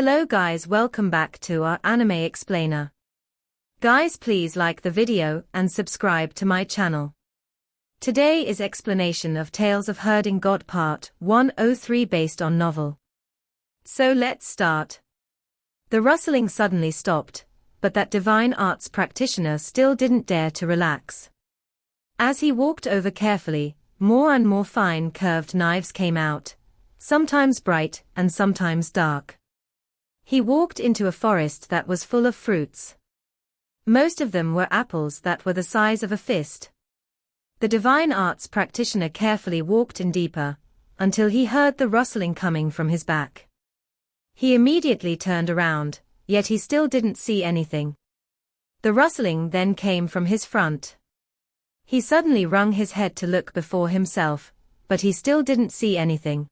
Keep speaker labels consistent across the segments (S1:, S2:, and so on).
S1: Hello guys, welcome back to our anime explainer. Guys, please like the video and subscribe to my channel. Today is explanation of Tales of Herding God Part 103 based on novel. So let's start. The rustling suddenly stopped, but that divine arts practitioner still didn't dare to relax. As he walked over carefully, more and more fine curved knives came out, sometimes bright and sometimes dark. He walked into a forest that was full of fruits. Most of them were apples that were the size of a fist. The divine arts practitioner carefully walked in deeper, until he heard the rustling coming from his back. He immediately turned around, yet he still didn't see anything. The rustling then came from his front. He suddenly wrung his head to look before himself, but he still didn't see anything.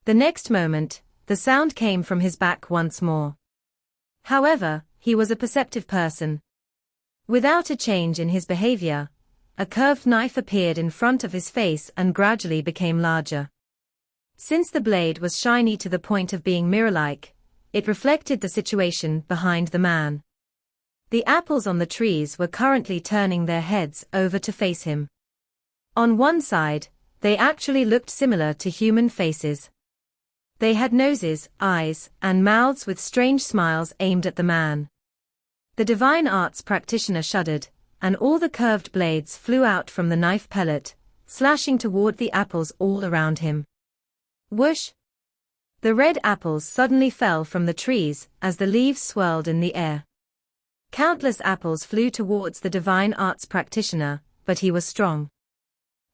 S1: The next moment, the sound came from his back once more. However, he was a perceptive person. Without a change in his behavior, a curved knife appeared in front of his face and gradually became larger. Since the blade was shiny to the point of being mirror-like, it reflected the situation behind the man. The apples on the trees were currently turning their heads over to face him. On one side, they actually looked similar to human faces. They had noses, eyes, and mouths with strange smiles aimed at the man. The divine arts practitioner shuddered, and all the curved blades flew out from the knife pellet, slashing toward the apples all around him. Whoosh! The red apples suddenly fell from the trees as the leaves swirled in the air. Countless apples flew towards the divine arts practitioner, but he was strong.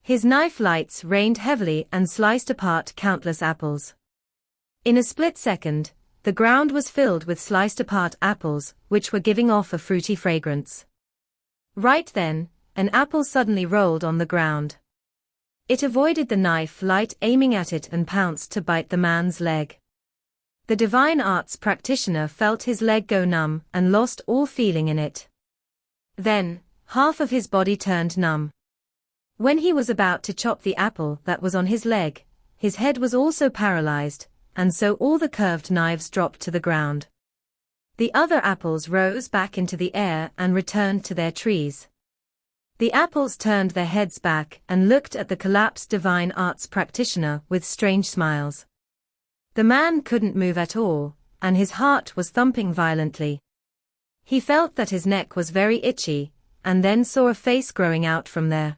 S1: His knife lights rained heavily and sliced apart countless apples. In a split second, the ground was filled with sliced apart apples, which were giving off a fruity fragrance. Right then, an apple suddenly rolled on the ground. It avoided the knife light aiming at it and pounced to bite the man's leg. The divine arts practitioner felt his leg go numb and lost all feeling in it. Then, half of his body turned numb. When he was about to chop the apple that was on his leg, his head was also paralyzed, and so all the curved knives dropped to the ground. The other apples rose back into the air and returned to their trees. The apples turned their heads back and looked at the collapsed divine arts practitioner with strange smiles. The man couldn't move at all, and his heart was thumping violently. He felt that his neck was very itchy, and then saw a face growing out from there.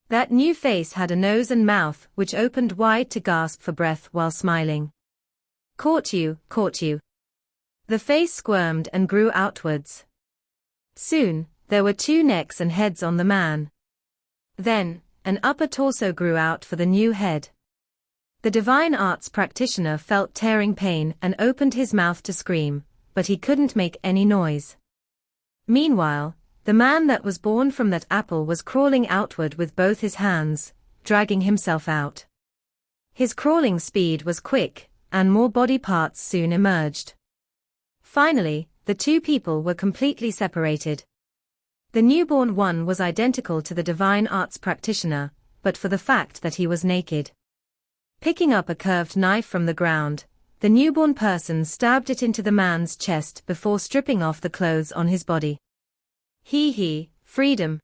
S1: That new face had a nose and mouth which opened wide to gasp for breath while smiling. Caught you, caught you. The face squirmed and grew outwards. Soon, there were two necks and heads on the man. Then, an upper torso grew out for the new head. The divine arts practitioner felt tearing pain and opened his mouth to scream, but he couldn't make any noise. Meanwhile, the man that was born from that apple was crawling outward with both his hands, dragging himself out. His crawling speed was quick, and more body parts soon emerged. Finally, the two people were completely separated. The newborn one was identical to the divine arts practitioner, but for the fact that he was naked. Picking up a curved knife from the ground, the newborn person stabbed it into the man's chest before stripping off the clothes on his body. Freedom.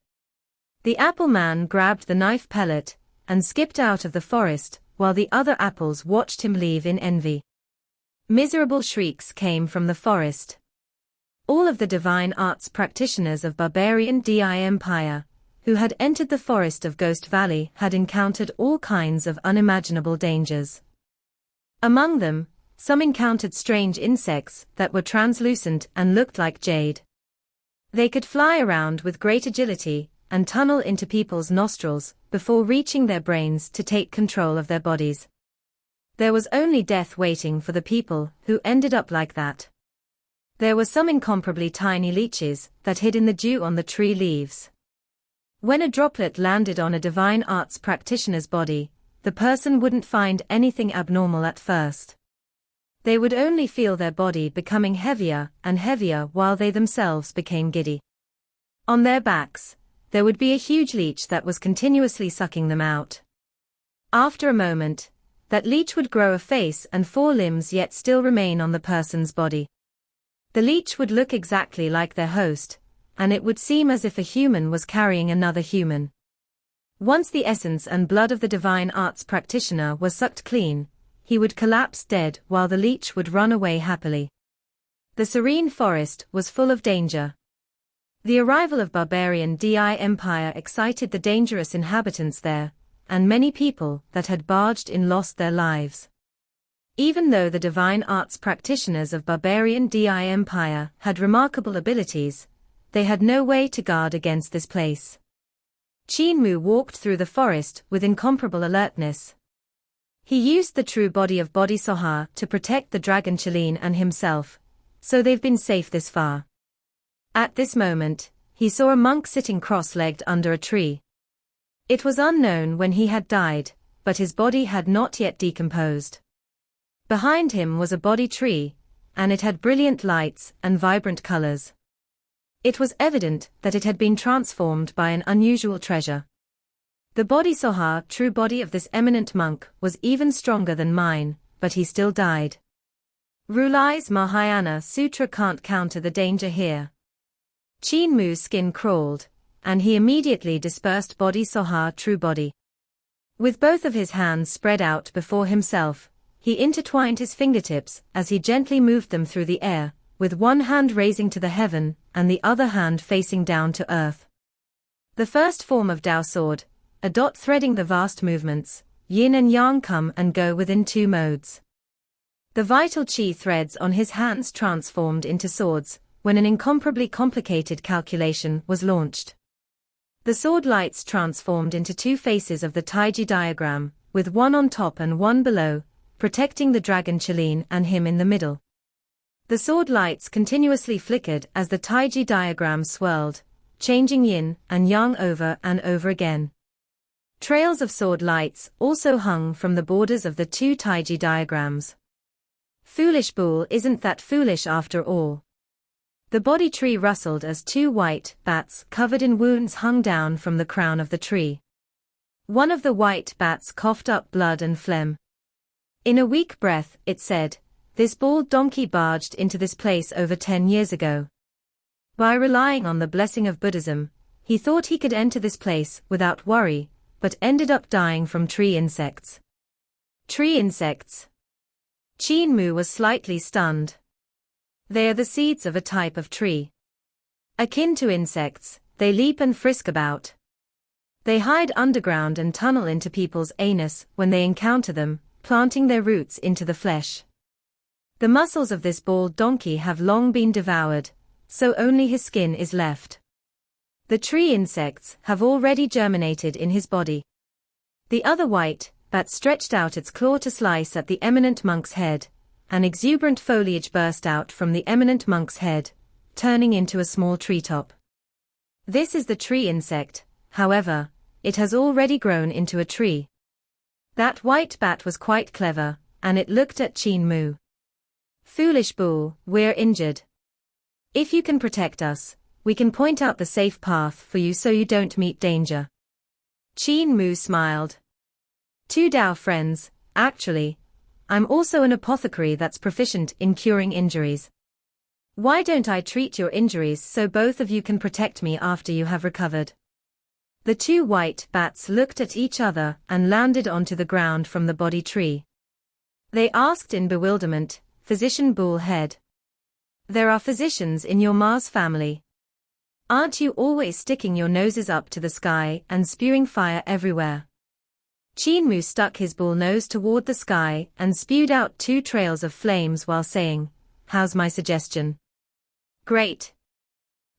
S1: The apple man grabbed the knife pellet and skipped out of the forest, while the other apples watched him leave in envy. Miserable shrieks came from the forest. All of the divine arts practitioners of barbarian DI Empire, who had entered the forest of Ghost Valley, had encountered all kinds of unimaginable dangers. Among them, some encountered strange insects that were translucent and looked like jade. They could fly around with great agility and tunnel into people's nostrils before reaching their brains to take control of their bodies. There was only death waiting for the people who ended up like that. There were some incomparably tiny leeches that hid in the dew on the tree leaves. When a droplet landed on a divine arts practitioner's body, the person wouldn't find anything abnormal at first. They would only feel their body becoming heavier and heavier while they themselves became giddy. On their backs, there would be a huge leech that was continuously sucking them out. After a moment, That leech would grow a face and 4 limbs yet still remain on the person's body. The leech would look exactly like their host, and it would seem as if a human was carrying another human. Once the essence and blood of the divine arts practitioner was sucked clean, he would collapse dead while the leech would run away happily. The serene forest was full of danger. The arrival of barbarian DI Empire excited the dangerous inhabitants there, and many people that had barged in lost their lives. Even though the divine arts practitioners of barbarian DI Empire had remarkable abilities, they had no way to guard against this place. Qin Mu walked through the forest with incomparable alertness. He used the true body of Bodhisattva to protect the dragon Qilin and himself, so they've been safe this far. At this moment, he saw a monk sitting cross-legged under a tree. It was unknown when he had died, but his body had not yet decomposed. Behind him was a body tree, and it had brilliant lights and vibrant colors. It was evident that it had been transformed by an unusual treasure. The Bodhisattva true body of this eminent monk was even stronger than mine, but he still died. Rulai's Mahayana Sutra can't counter the danger here. Qin Mu's skin crawled, and he immediately dispersed Bodhisattva true body. With both of his hands spread out before himself, he intertwined his fingertips as he gently moved them through the air, with one hand raising to the heaven and the other hand facing down to earth. The first form of Tao sword, a dot threading the vast movements, yin and yang come and go within 2 modes. The vital qi threads on his hands transformed into swords, when an incomparably complicated calculation was launched. The sword lights transformed into 2 faces of the THG diagram, with one on top and one below, protecting the dragon Qilin and him in the middle. The sword lights continuously flickered as the THG diagram swirled, changing yin and yang over and over again. Trails of sword lights also hung from the borders of the 2 THG diagrams. Foolish bull, isn't that foolish after all? The body tree rustled as 2 white bats covered in wounds hung down from the crown of the tree. One of the white bats coughed up blood and phlegm. In a weak breath, it said, "This bald donkey barged into this place over 10 years ago. By relying on the blessing of Buddhism, he thought he could enter this place without worry, but ended up dying from tree insects." Tree insects? Qin Mu was slightly stunned. They are the seeds of a type of tree. Akin to insects, they leap and frisk about. They hide underground and tunnel into people's anus when they encounter them, planting their roots into the flesh. The muscles of this bald donkey have long been devoured, so only his skin is left. The tree insects have already germinated in his body. The other white bat stretched out its claw to slice at the eminent monk's head. An exuberant foliage burst out from the eminent monk's head, turning into a small treetop. This is the tree insect, however, it has already grown into a tree. That white bat was quite clever, and it looked at Qin Mu. "Foolish bull, we're injured. If you can protect us, we can point out the safe path for you so you don't meet danger." Qin Mu smiled. "2 Tao friends, actually. I'm also an apothecary that's proficient in curing injuries. Why don't I treat your injuries so both of you can protect me after you have recovered?" The 2 white bats looked at each other and landed onto the ground from the body tree. They asked in bewilderment, "Physician Bullhead, there are physicians in your Mars family. Aren't you always sticking your noses up to the sky and spewing fire everywhere?" Qin Mu stuck his bull nose toward the sky and spewed out 2 trails of flames while saying, "How's my suggestion?" "Great."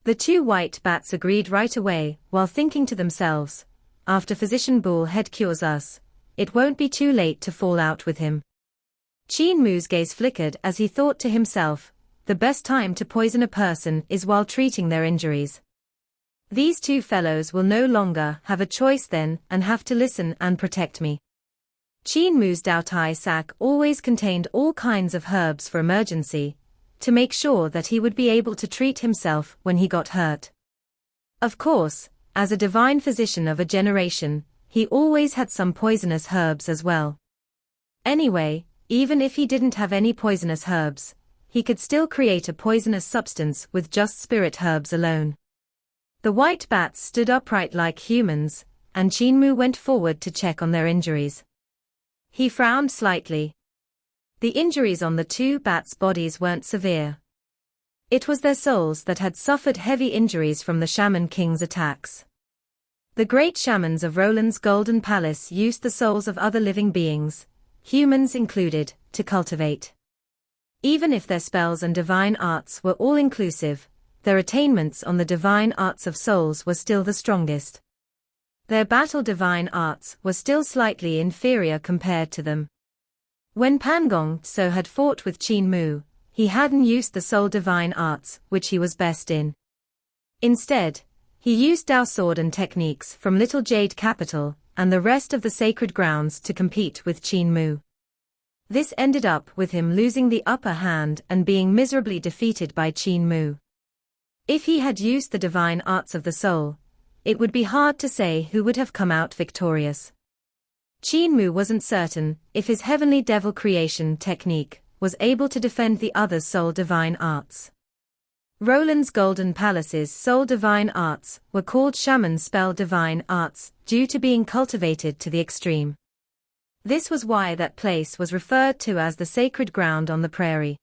S1: The 2 white bats agreed right away, while thinking to themselves, "After Physician Bullhead cures us, it won't be too late to fall out with him." Qin Mu's gaze flickered as he thought to himself, "The best time to poison a person is while treating their injuries. These 2 fellows will no longer have a choice then and have to listen and protect me." Qin Mu's Daotai sack always contained all kinds of herbs for emergency, to make sure that he would be able to treat himself when he got hurt. Of course, as a divine physician of a generation, he always had some poisonous herbs as well. Anyway, even if he didn't have any poisonous herbs, he could still create a poisonous substance with just spirit herbs alone. The white bats stood upright like humans, and Qin Mu went forward to check on their injuries. He frowned slightly. The injuries on the two bats' bodies weren't severe. It was their souls that had suffered heavy injuries from the Shaman King's attacks. The great shamans of Roland's Golden Palace used the souls of other living beings, humans included, to cultivate. Even if their spells and divine arts were all-inclusive, their attainments on the divine arts of souls were still the strongest. Their battle divine arts were still slightly inferior compared to them. When Pangong Tso had fought with Qin Mu, he hadn't used the soul divine arts, which he was best in. Instead, he used Dao sword and techniques from Little Jade Capital and the rest of the sacred grounds to compete with Qin Mu. This ended up with him losing the upper hand and being miserably defeated by Qin Mu. If he had used the divine arts of the soul, it would be hard to say who would have come out victorious. Qin Mu wasn't certain if his heavenly devil creation technique was able to defend the other's soul divine arts. Roland's Golden Palace's soul divine arts were called shaman spell divine arts due to being cultivated to the extreme. This was why that place was referred to as the sacred ground on the prairie.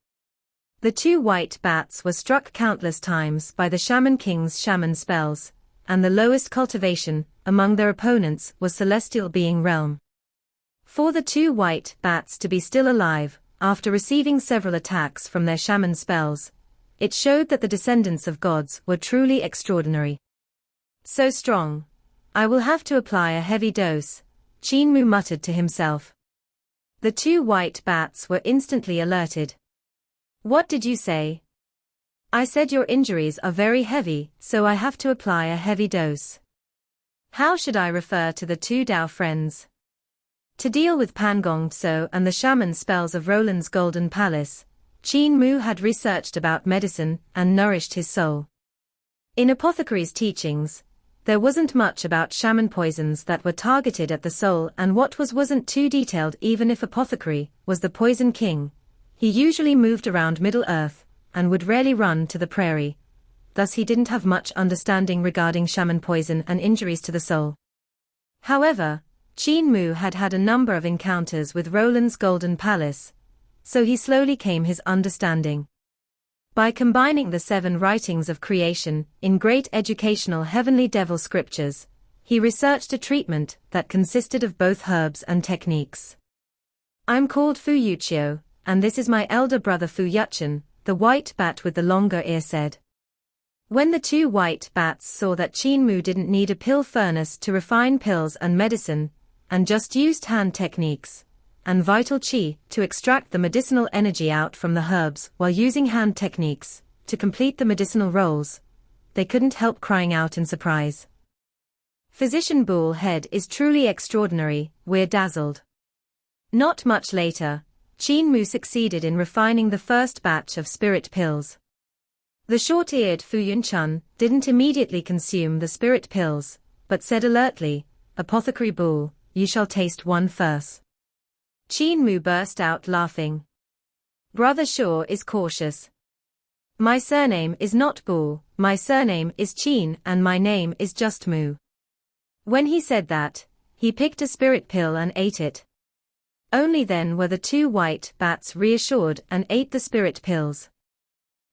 S1: The two white bats were struck countless times by the Shaman King's shaman spells, and the lowest cultivation among their opponents was celestial being realm. For the two white bats to be still alive, after receiving several attacks from their shaman spells, it showed that the descendants of gods were truly extraordinary. So strong. I will have to apply a heavy dose, Qin Mu muttered to himself. The two white bats were instantly alerted. What did you say? I said your injuries are very heavy, so I have to apply a heavy dose. How should I refer to the two Dao friends? To deal with Pangong Tso and the shaman spells of Roland's Golden Palace, Qin Mu had researched about medicine and nourished his soul. In apothecary's teachings, there wasn't much about shaman poisons that were targeted at the soul, and what wasn't too detailed. Even if apothecary was the poison king, he usually moved around Middle-earth and would rarely run to the prairie. Thus he didn't have much understanding regarding shaman poison and injuries to the soul. However, Qin Mu had had a number of encounters with Roland's Golden Palace, so he slowly came his understanding. By combining the 7 writings of creation in great educational heavenly devil scriptures, he researched a treatment that consisted of both herbs and techniques. I'm called Fu Yuqiu, and this is my elder brother Fu Yuchen, the white bat with the longer ear said. When the two white bats saw that Qin Mu didn't need a pill furnace to refine pills and medicine, and just used hand techniques and vital qi to extract the medicinal energy out from the herbs while using hand techniques to complete the medicinal roles, they couldn't help crying out in surprise. Physician Bull Head is truly extraordinary, we're dazzled. Not much later, Qin Mu succeeded in refining the first batch of spirit pills. The short-eared Fu Yunchun didn't immediately consume the spirit pills, but said alertly, "Apothecary Bull, you shall taste one first." Qin Mu burst out laughing. Brother Shaw is cautious. My surname is not Bull, my surname is Qin, and my name is just Mu. When he said that, he picked a spirit pill and ate it. Only then were the two white bats reassured and ate the spirit pills.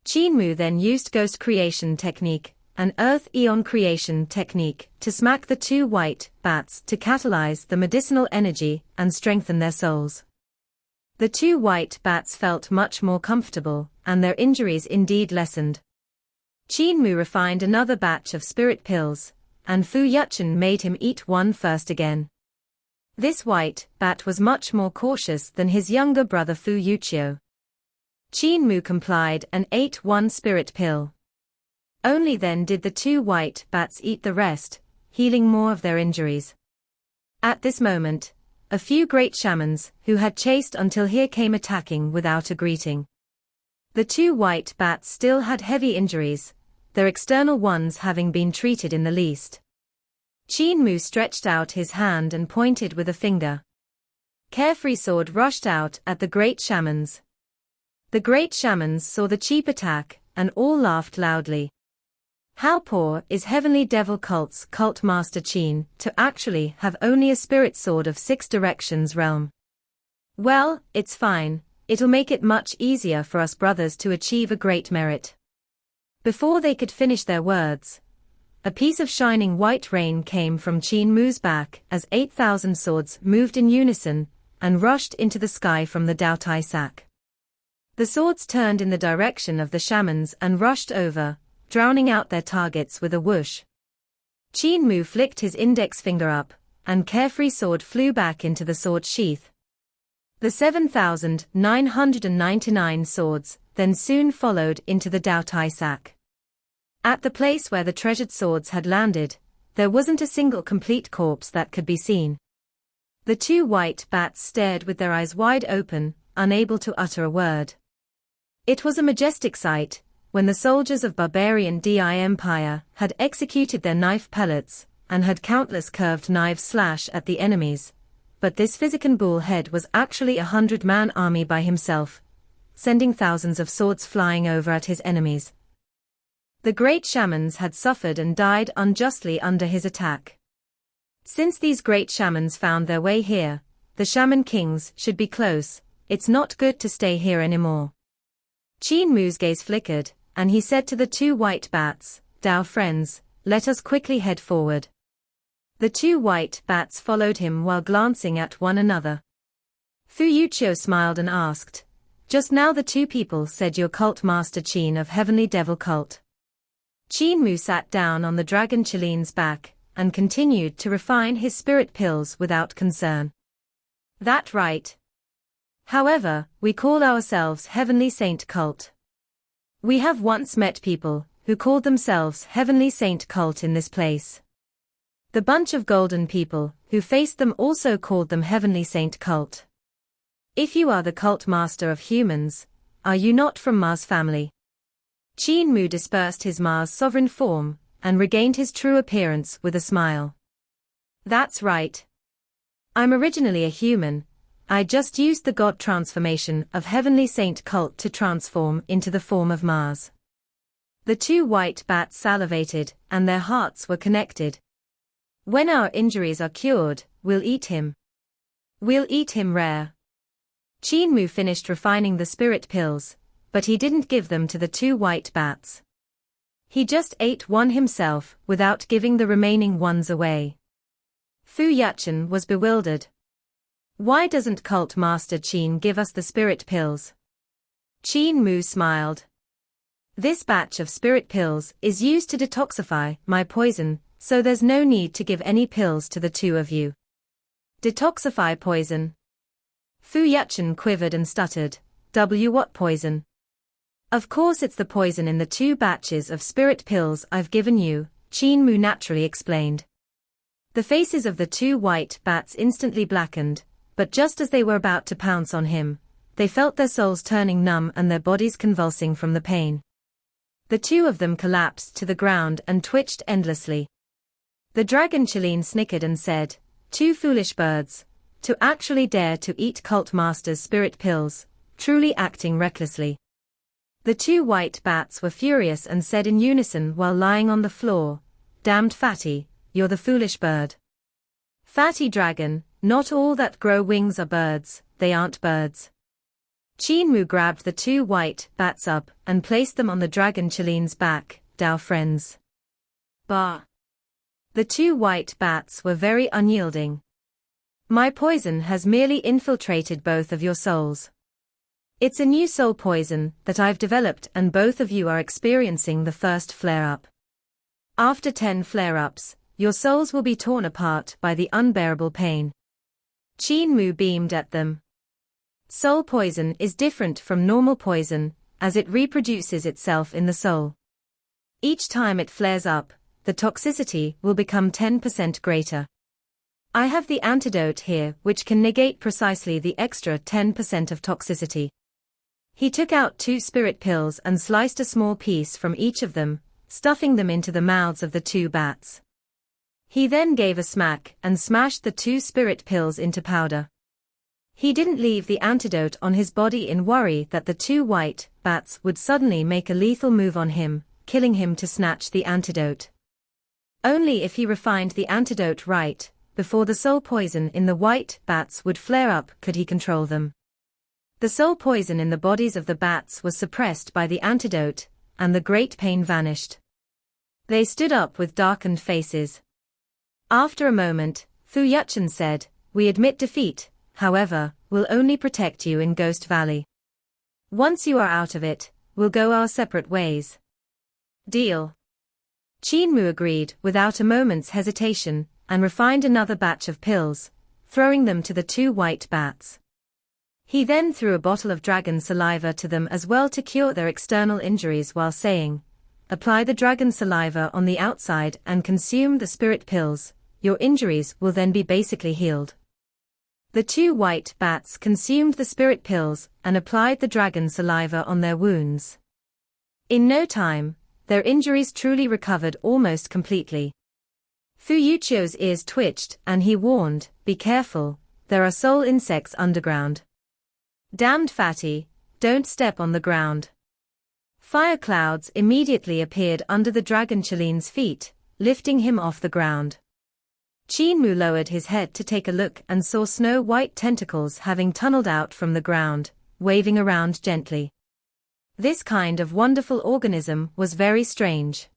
S1: Qin Mu then used ghost creation technique, an earth eon creation technique, to smack the two white bats to catalyze the medicinal energy and strengthen their souls. The two white bats felt much more comfortable, and their injuries indeed lessened. Qin Mu refined another batch of spirit pills, and Fu Yuchen made him eat one first again. This white bat was much more cautious than his younger brother Fu Yuqiu. Qin Mu complied and ate one spirit pill. Only then did the two white bats eat the rest, healing more of their injuries. At this moment, a few great shamans, who had chased until here, came attacking without a greeting. The two white bats still had heavy injuries, their external ones having been treated in the least. Qin Mu stretched out his hand and pointed with a finger. Carefree Sword rushed out at the great shamans. The great shamans saw the cheap attack, and all laughed loudly. How poor is Heavenly Devil Cult's cult master Qin to actually have only a spirit sword of 6 directions realm. Well, it's fine, it'll make it much easier for us brothers to achieve a great merit. Before they could finish their words, a piece of shining white rain came from Qin Mu's back as 8,000 swords moved in unison and rushed into the sky from the Dao Tai sack. The swords turned in the direction of the shamans and rushed over, drowning out their targets with a whoosh. Qin Mu flicked his index finger up, and Carefree Sword flew back into the sword sheath. The 7,999 swords then soon followed into the Dao Tai sack. At the place where the treasured swords had landed, there wasn't a single complete corpse that could be seen. The 2 white bats stared with their eyes wide open, unable to utter a word. It was a majestic sight, when the soldiers of barbarian Di Empire had executed their knife pellets, and had countless curved knives slash at the enemies, but this Physican bullhead was actually a 100-man army by himself, sending thousands of swords flying over at his enemies. The great shamans had suffered and died unjustly under his attack. Since these great shamans found their way here, the shaman kings should be close. It's not good to stay here anymore. Qin Mu's gaze flickered, and he said to the 2 white bats, "Dao friends, let us quickly head forward." The 2 white bats followed him while glancing at one another. Fu Yuqiu smiled and asked, "Just now the 2 people said your cult master Qin of Heavenly Devil Cult." Qin Mu sat down on the dragon Chilin's back, and continued to refine his spirit pills without concern. "That right. However, we call ourselves Heavenly Saint Cult. We have once met people who called themselves Heavenly Saint Cult in this place. The bunch of golden people who faced them also called them Heavenly Saint Cult. If you are the cult master of humans, are you not from Mars family?" Qin Mu dispersed his Mars sovereign form, and regained his true appearance with a smile. "That's right. I'm originally a human. I just used the god transformation of Heavenly Saint Cult to transform into the form of Mars." The 2 white bats salivated, and their hearts were connected. "When our injuries are cured, we'll eat him. We'll eat him rare." Qin Mu finished refining the spirit pills, but he didn't give them to the 2 white bats. He just ate one himself without giving the remaining ones away. Fu Yuqiu was bewildered. "Why doesn't Cult Master Qin give us the spirit pills?" Qin Mu smiled. "This batch of spirit pills is used to detoxify my poison, so there's no need to give any pills to the 2 of you." "Detoxify poison?" Fu Yuqiu quivered and stuttered. What poison?" "Of course it's the poison in the 2 batches of spirit pills I've given you," Qin Mu naturally explained. The faces of the 2 white bats instantly blackened, but just as they were about to pounce on him, they felt their souls turning numb and their bodies convulsing from the pain. The 2 of them collapsed to the ground and twitched endlessly. The dragon Chilin snickered and said, "2 foolish birds, to actually dare to eat Cult Master's spirit pills, truly acting recklessly." The 2 white bats were furious and said in unison while lying on the floor, "Damned fatty, you're the foolish bird. Fatty dragon, not all that grow wings are birds, they aren't birds." Qin Mu grabbed the 2 white bats up and placed them on the dragon Chilin's back. "Dao friends." "Bah." The 2 white bats were very unyielding. "My poison has merely infiltrated both of your souls. It's a new soul poison that I've developed, and both of you are experiencing the first flare-up. After 10 flare-ups, your souls will be torn apart by the unbearable pain." Qin Mu beamed at them. "Soul poison is different from normal poison, as it reproduces itself in the soul. Each time it flares up, the toxicity will become 10% greater. I have the antidote here which can negate precisely the extra 10% of toxicity." He took out 2 spirit pills and sliced a small piece from each of them, stuffing them into the mouths of the 2 bats. He then gave a smack and smashed the 2 spirit pills into powder. He didn't leave the antidote on his body in worry that the two white bats would suddenly make a lethal move on him, killing him to snatch the antidote. Only if he refined the antidote right, before the soul poison in the white bats would flare up, could he control them. The soul poison in the bodies of the bats was suppressed by the antidote, and the great pain vanished. They stood up with darkened faces. After a moment, Fu Yuchen said, "We admit defeat, however, we'll only protect you in Ghost Valley. Once you are out of it, we'll go our separate ways." "Deal." Qin Mu agreed without a moment's hesitation, and refined another batch of pills, throwing them to the two white bats. He then threw a bottle of dragon saliva to them as well to cure their external injuries while saying, "Apply the dragon saliva on the outside and consume the spirit pills, your injuries will then be basically healed." The two white bats consumed the spirit pills and applied the dragon saliva on their wounds. In no time, their injuries truly recovered almost completely. Fu Yuchio's ears twitched and he warned, "Be careful, there are soul insects underground. Damned fatty, don't step on the ground." Fire clouds immediately appeared under the dragon Chilin's feet, lifting him off the ground. Qin Mu lowered his head to take a look and saw snow-white tentacles having tunneled out from the ground, waving around gently. This kind of wonderful organism was very strange.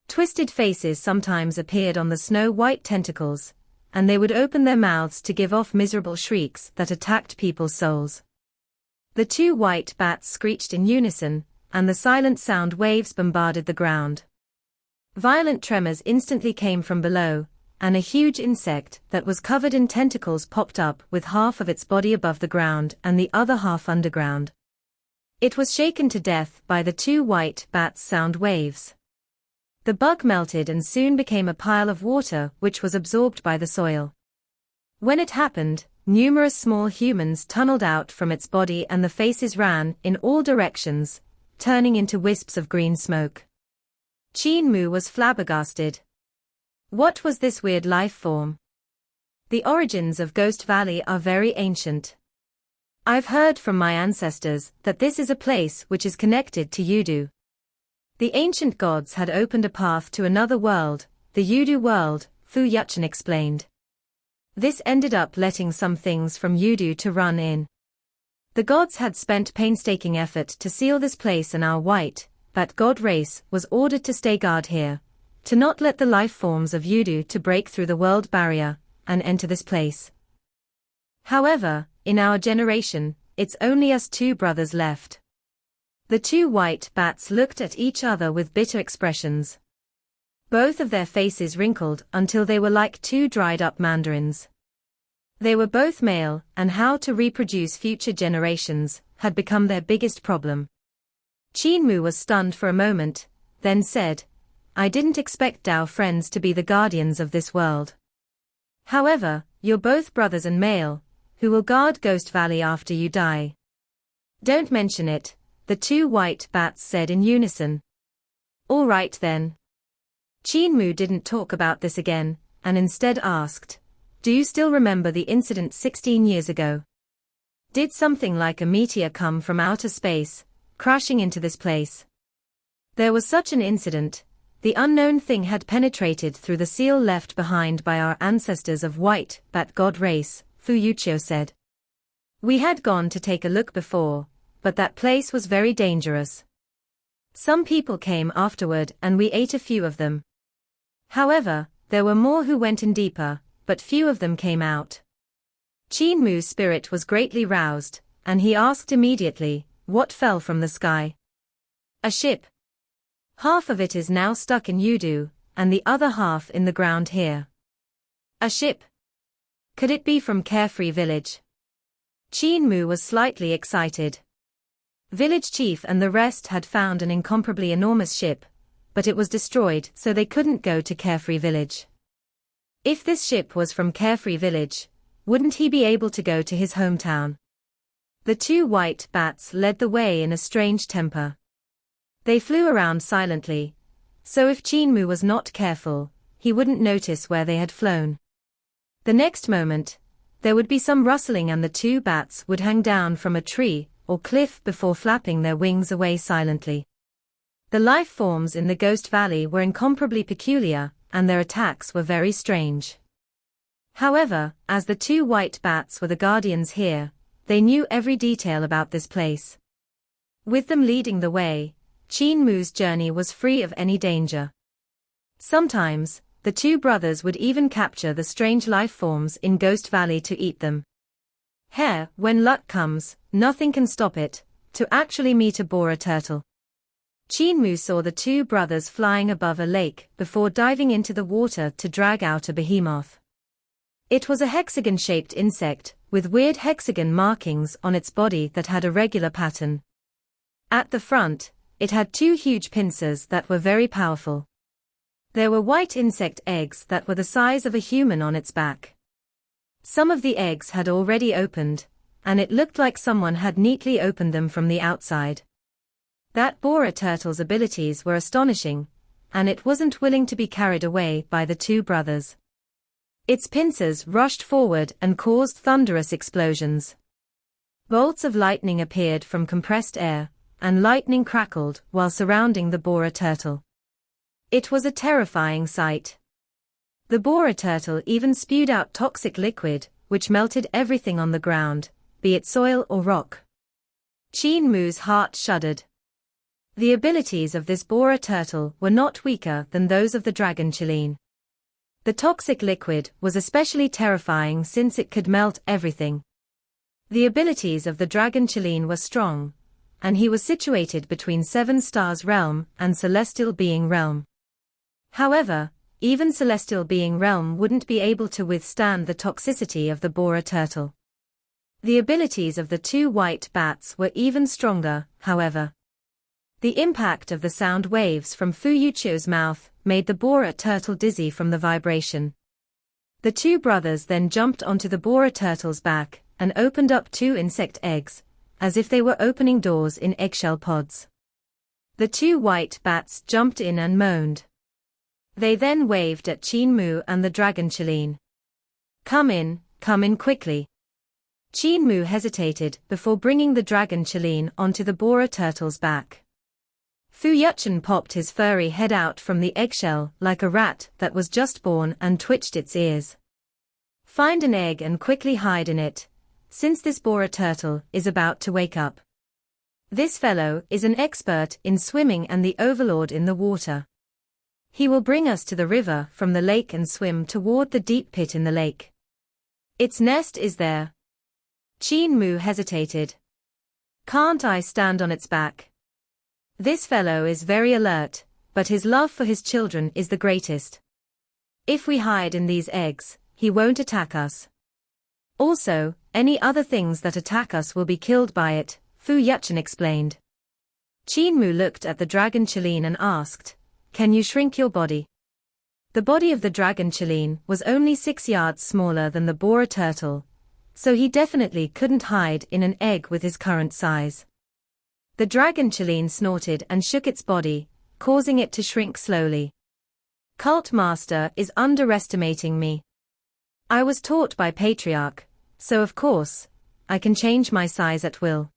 S1: Twisted faces sometimes appeared on the snow-white tentacles, and they would open their mouths to give off miserable shrieks that attacked people's souls. The two white bats screeched in unison, and the silent sound waves bombarded the ground. Violent tremors instantly came from below, and a huge insect that was covered in tentacles popped up with half of its body above the ground and the other half underground. It was shaken to death by the two white bats' sound waves. The bug melted and soon became a pile of water which was absorbed by the soil. When it happened, numerous small humans tunneled out from its body and the faces ran in all directions, turning into wisps of green smoke. Qin Mu was flabbergasted. What was this weird life form? The origins of Ghost Valley are very ancient. I've heard from my ancestors that this is a place which is connected to Yudu. The ancient gods had opened a path to another world, the Yudu world, Fu Yuchen explained. This ended up letting some things from Yudu to run in. The gods had spent painstaking effort to seal this place, and our white bat god race was ordered to stay guard here, to not let the life forms of Yudu to break through the world barrier and enter this place. However, in our generation, it's only us two brothers left. The two white bats looked at each other with bitter expressions. Both of their faces wrinkled until they were like two dried-up mandarins. They were both male, and how to reproduce future generations had become their biggest problem. Qin Mu was stunned for a moment, then said, "I didn't expect our friends to be the guardians of this world. However, you're both brothers and male, who will guard Ghost Valley after you die." "Don't mention it," the two white bats said in unison. "All right then." Qin Mu didn't talk about this again, and instead asked, "Do you still remember the incident 16 years ago? Did something like a meteor come from outer space, crashing into this place? There was such an incident. The unknown thing had penetrated through the seal left behind by our ancestors of white bat god race," Fu Yuchio said. "We had gone to take a look before, but that place was very dangerous. Some people came afterward and we ate a few of them. However, there were more who went in deeper, but few of them came out." Qin Mu's spirit was greatly roused, and he asked immediately, "What fell from the sky?" "A ship. Half of it is now stuck in Yudu, and the other half in the ground here." "A ship? Could it be from Carefree Village?" Qin Mu was slightly excited. Village chief and the rest had found an incomparably enormous ship, but it was destroyed so they couldn't go to Carefree Village. If this ship was from Carefree Village, wouldn't he be able to go to his hometown? The two white bats led the way in a strange temper. They flew around silently, so if Qin Mu was not careful, he wouldn't notice where they had flown. The next moment, there would be some rustling and the two bats would hang down from a tree or cliff before flapping their wings away silently. The life forms in the Ghost Valley were incomparably peculiar, and their attacks were very strange. However, as the two white bats were the guardians here, they knew every detail about this place. With them leading the way, Qin Mu's journey was free of any danger. Sometimes, the two brothers would even capture the strange life forms in Ghost Valley to eat them. When luck comes, nothing can stop it, to actually meet a bora turtle. Qin Mu saw the two brothers flying above a lake before diving into the water to drag out a behemoth. It was a hexagon-shaped insect, with weird hexagon markings on its body that had a regular pattern. At the front, it had two huge pincers that were very powerful. There were white insect eggs that were the size of a human on its back. Some of the eggs had already opened, and it looked like someone had neatly opened them from the outside. That bora turtle's abilities were astonishing, and it wasn't willing to be carried away by the two brothers. Its pincers rushed forward and caused thunderous explosions. Bolts of lightning appeared from compressed air, and lightning crackled while surrounding the bora turtle. It was a terrifying sight. The bora turtle even spewed out toxic liquid, which melted everything on the ground, be it soil or rock. Qin Mu's heart shuddered. The abilities of this bora turtle were not weaker than those of the dragon Qilin. The toxic liquid was especially terrifying since it could melt everything. The abilities of the dragon Qilin were strong, and he was situated between Seven Stars Realm and Celestial Being Realm. However, even Celestial Being Realm wouldn't be able to withstand the toxicity of the bora turtle. The abilities of the two white bats were even stronger, however. The impact of the sound waves from Fu Yuchio's mouth made the bora turtle dizzy from the vibration. The two brothers then jumped onto the bora turtle's back and opened up two insect eggs, as if they were opening doors in eggshell pods. The two white bats jumped in and moaned. They then waved at Qin Mu and the dragon Qilin. Come in quickly." Qin Mu hesitated before bringing the dragon Qilin onto the bora turtle's back. Fu Yuchen popped his furry head out from the eggshell like a rat that was just born and twitched its ears. "Find an egg and quickly hide in it, since this bora turtle is about to wake up. This fellow is an expert in swimming and the overlord in the water. He will bring us to the river from the lake and swim toward the deep pit in the lake. Its nest is there." Qin Mu hesitated. "Can't I stand on its back? This fellow is very alert, but his love for his children is the greatest. If we hide in these eggs, he won't attack us. Also, any other things that attack us will be killed by it," Fu Yuchen explained. Qin Mu looked at the dragon Qilin and asked, "Can you shrink your body?" The body of the dragon Qilin was only 6 yards smaller than the bora turtle, so he definitely couldn't hide in an egg with his current size. The dragon Qilin snorted and shook its body, causing it to shrink slowly. "Cult Master is underestimating me. I was taught by Patriarch, so of course, I can change my size at will."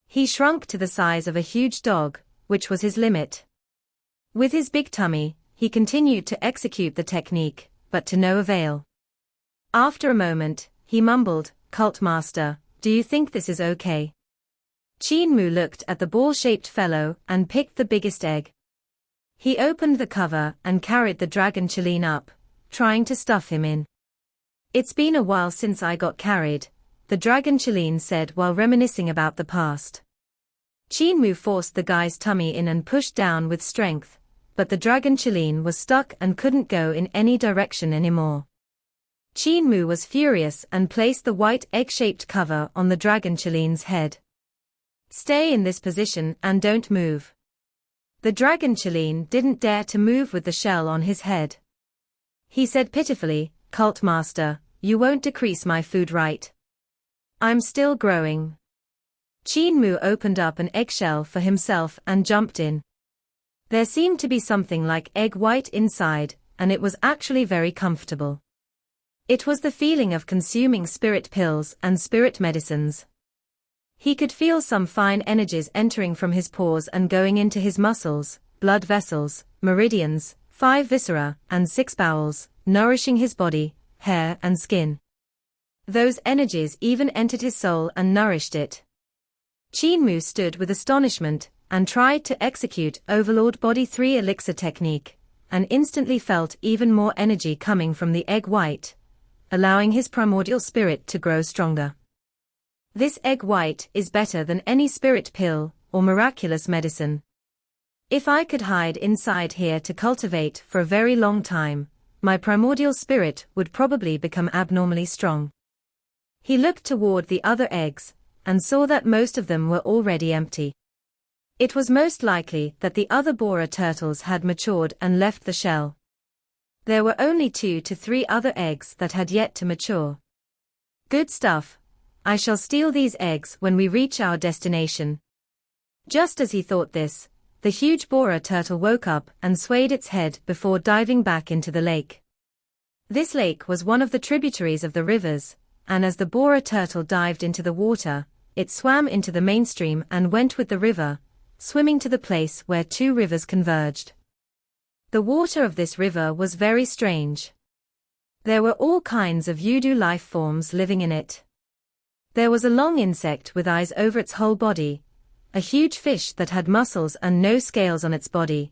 S1: He shrunk to the size of a huge dog, which was his limit. With his big tummy, he continued to execute the technique, but to no avail. After a moment, he mumbled, "Cult Master, do you think this is okay?" Qin Mu looked at the ball-shaped fellow and picked the biggest egg. He opened the cover and carried the dragon Qilin up, trying to stuff him in. "It's been a while since I got carried," the dragon Qilin said while reminiscing about the past. Qin Mu forced the guy's tummy in and pushed down with strength, but the dragon Qilin was stuck and couldn't go in any direction anymore. Qin Mu was furious and placed the white egg-shaped cover on the dragon Qilin's head. "Stay in this position and don't move." The dragon Qilin didn't dare to move with the shell on his head. He said pitifully, "Cult Master, you won't decrease my food, right? I'm still growing." Qin Mu opened up an eggshell for himself and jumped in. There seemed to be something like egg white inside, and it was actually very comfortable. It was the feeling of consuming spirit pills and spirit medicines. He could feel some fine energies entering from his pores and going into his muscles, blood vessels, meridians, 5 viscera, and 6 bowels, nourishing his body, hair and skin. Those energies even entered his soul and nourished it. Qin Mu stood with astonishment and tried to execute Overlord Body 3 elixir technique, and instantly felt even more energy coming from the egg white, allowing his primordial spirit to grow stronger. This egg white is better than any spirit pill or miraculous medicine. If I could hide inside here to cultivate for a very long time, my primordial spirit would probably become abnormally strong. He looked toward the other eggs, and saw that most of them were already empty. It was most likely that the other bora turtles had matured and left the shell. There were only 2 to 3 other eggs that had yet to mature. Good stuff. I shall steal these eggs when we reach our destination. Just as he thought this, the huge bora turtle woke up and swayed its head before diving back into the lake. This lake was one of the tributaries of the rivers, and as the bora turtle dived into the water, it swam into the mainstream and went with the river, swimming to the place where 2 rivers converged. The water of this river was very strange. There were all kinds of voodoo life forms living in it. There was a long insect with eyes over its whole body, a huge fish that had muscles and no scales on its body,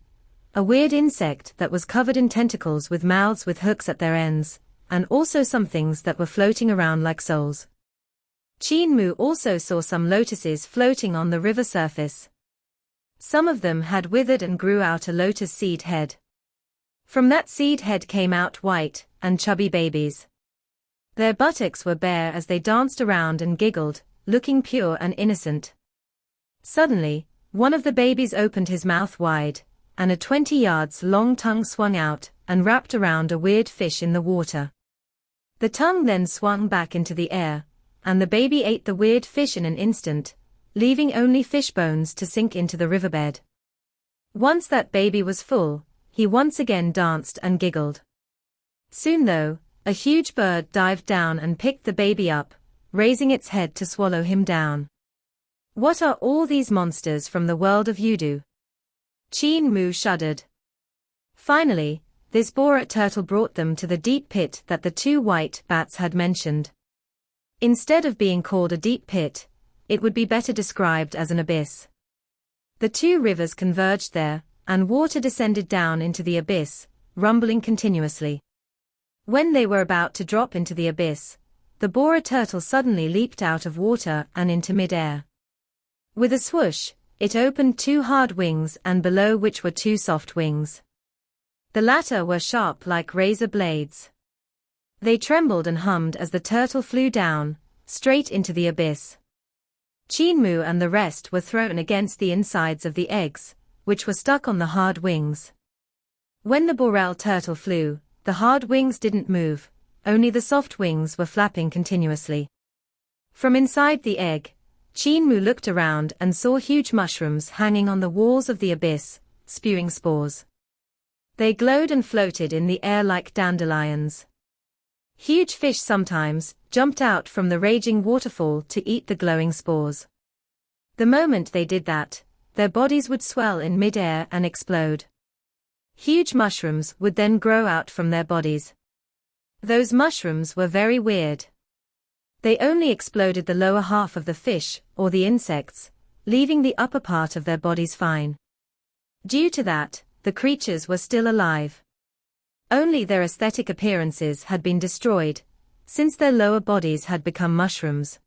S1: a weird insect that was covered in tentacles with mouths with hooks at their ends, and also some things that were floating around like souls. Qin Mu also saw some lotuses floating on the river surface. Some of them had withered and grew out a lotus seed head. From that seed head came out white and chubby babies. Their buttocks were bare as they danced around and giggled, looking pure and innocent. Suddenly, one of the babies opened his mouth wide, and a 20 yards long tongue swung out and wrapped around a weird fish in the water. The tongue then swung back into the air, and the baby ate the weird fish in an instant, leaving only fish bones to sink into the riverbed. Once that baby was full, he once again danced and giggled. Soon though, a huge bird dived down and picked the baby up, raising its head to swallow him down. What are all these monsters from the world of voodoo? Qin Mu shuddered. Finally, this bora turtle brought them to the deep pit that the 2 white bats had mentioned. Instead of being called a deep pit, it would be better described as an abyss. The 2 rivers converged there, and water descended down into the abyss, rumbling continuously. When they were about to drop into the abyss, the bora turtle suddenly leaped out of water and into mid-air. With a swoosh, it opened 2 hard wings and below which were 2 soft wings. The latter were sharp like razor blades. They trembled and hummed as the turtle flew down, straight into the abyss. Qin Mu and the rest were thrown against the insides of the eggs, which were stuck on the hard wings. When the boreal turtle flew, the hard wings didn't move, only the soft wings were flapping continuously. From inside the egg, Qin Mu looked around and saw huge mushrooms hanging on the walls of the abyss, spewing spores. They glowed and floated in the air like dandelions. Huge fish sometimes jumped out from the raging waterfall to eat the glowing spores. The moment they did that, their bodies would swell in mid-air and explode. Huge mushrooms would then grow out from their bodies. Those mushrooms were very weird. They only exploded the lower half of the fish or the insects, leaving the upper part of their bodies fine. Due to that, the creatures were still alive. Only their aesthetic appearances had been destroyed, since their lower bodies had become mushrooms.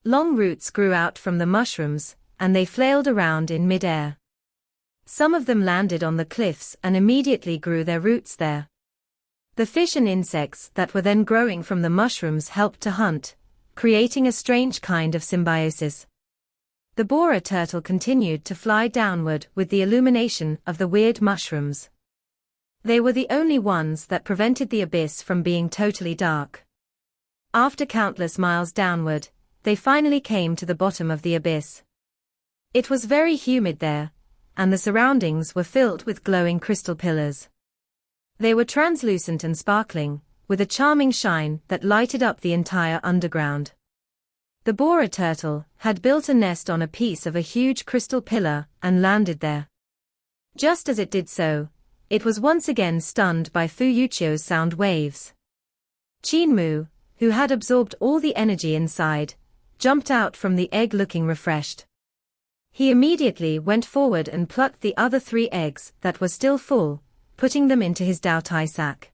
S1: Long roots grew out from the mushrooms, and they flailed around in mid-air. Some of them landed on the cliffs and immediately grew their roots there. The fish and insects that were then growing from the mushrooms helped to hunt, creating a strange kind of symbiosis. The bora turtle continued to fly downward with the illumination of the weird mushrooms. They were the only ones that prevented the abyss from being totally dark. After countless miles downward, they finally came to the bottom of the abyss. It was very humid there, and the surroundings were filled with glowing crystal pillars. They were translucent and sparkling, with a charming shine that lighted up the entire underground. The bora turtle had built a nest on a piece of a huge crystal pillar and landed there. Just as it did so, it was once again stunned by Fu Yuchio's sound waves. Qin Mu, who had absorbed all the energy inside, jumped out from the egg looking refreshed. He immediately went forward and plucked the other 3 eggs that were still full, putting them into his Daotai sack.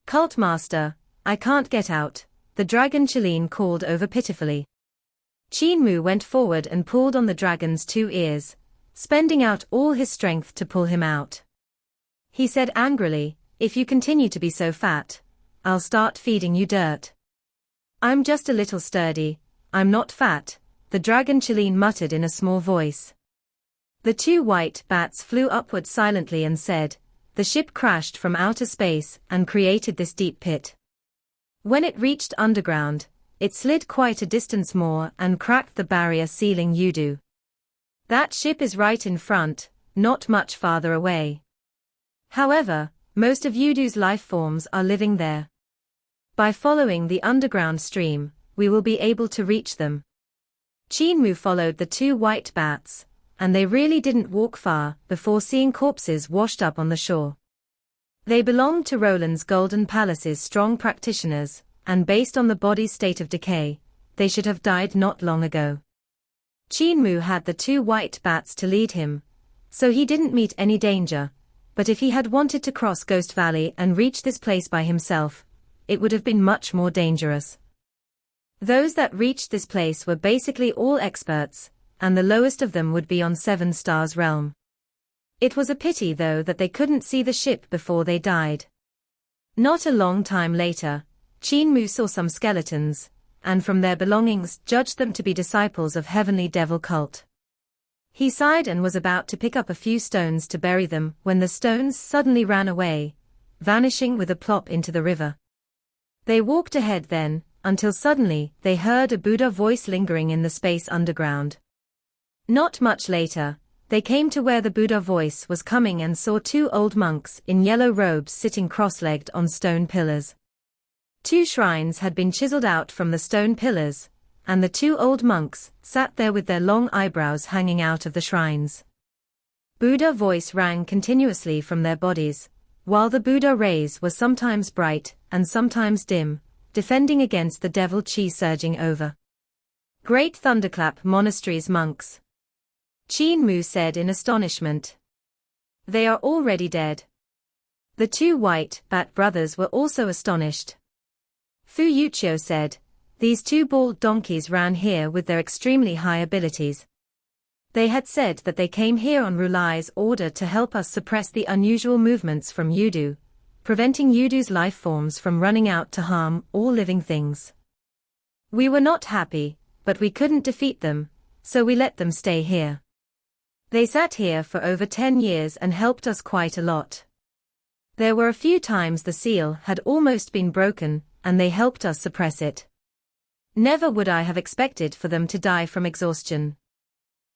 S1: "Cult Master, I can't get out," the dragon Qilin called over pitifully. Qin Mu went forward and pulled on the dragon's 2 ears, spending out all his strength to pull him out. He said angrily, "If you continue to be so fat, I'll start feeding you dirt." "I'm just a little sturdy, I'm not fat," the dragon Qilin muttered in a small voice. The 2 white bats flew upward silently and said, "The ship crashed from outer space and created this deep pit. When it reached underground, it slid quite a distance more and cracked the barrier sealing Yudu. That ship is right in front, not much farther away. However, most of Yudu's life forms are living there. By following the underground stream, we will be able to reach them." Qin Mu followed the 2 white bats, and they really didn't walk far before seeing corpses washed up on the shore. They belonged to Roland's Golden Palace's strong practitioners, and based on the body's state of decay, they should have died not long ago. Qin Mu had the 2 white bats to lead him, so he didn't meet any danger, but if he had wanted to cross Ghost Valley and reach this place by himself, it would have been much more dangerous. Those that reached this place were basically all experts, and the lowest of them would be on 7 Stars realm. It was a pity though that they couldn't see the ship before they died. Not a long time later, Qin Mu saw some skeletons, and from their belongings judged them to be disciples of Heavenly Devil cult. He sighed and was about to pick up a few stones to bury them when the stones suddenly ran away, vanishing with a plop into the river. They walked ahead then, until suddenly they heard a Buddha voice lingering in the space underground. Not much later, they came to where the Buddha voice was coming and saw 2 old monks in yellow robes sitting cross-legged on stone pillars. 2 shrines had been chiseled out from the stone pillars, and the 2 old monks sat there with their long eyebrows hanging out of the shrines. Buddha voice rang continuously from their bodies, while the Buddha rays were sometimes bright and sometimes dim, defending against the devil chi surging over. "Great Thunderclap Monastery's monks," Qin Mu said in astonishment. "They are already dead." The 2 white bat brothers were also astonished. Fu Yuchio said, "These 2 bald donkeys ran here with their extremely high abilities. They had said that they came here on Rulai's order to help us suppress the unusual movements from Yudu, preventing Yudu's life forms from running out to harm all living things. We were not happy, but we couldn't defeat them, so we let them stay here. They sat here for over 10 years and helped us quite a lot. There were a few times the seal had almost been broken, and they helped us suppress it. Never would I have expected for them to die from exhaustion."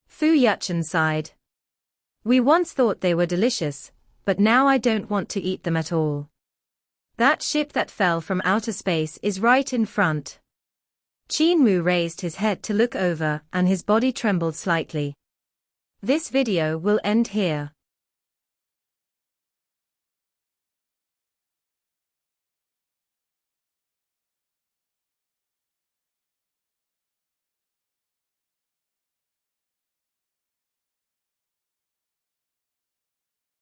S1: Fu Yuchen sighed. "We once thought they were delicious, but now I don't want to eat them at all. That ship that fell from outer space is right in front." Qin Mu raised his head to look over and his body trembled slightly. This video will end here.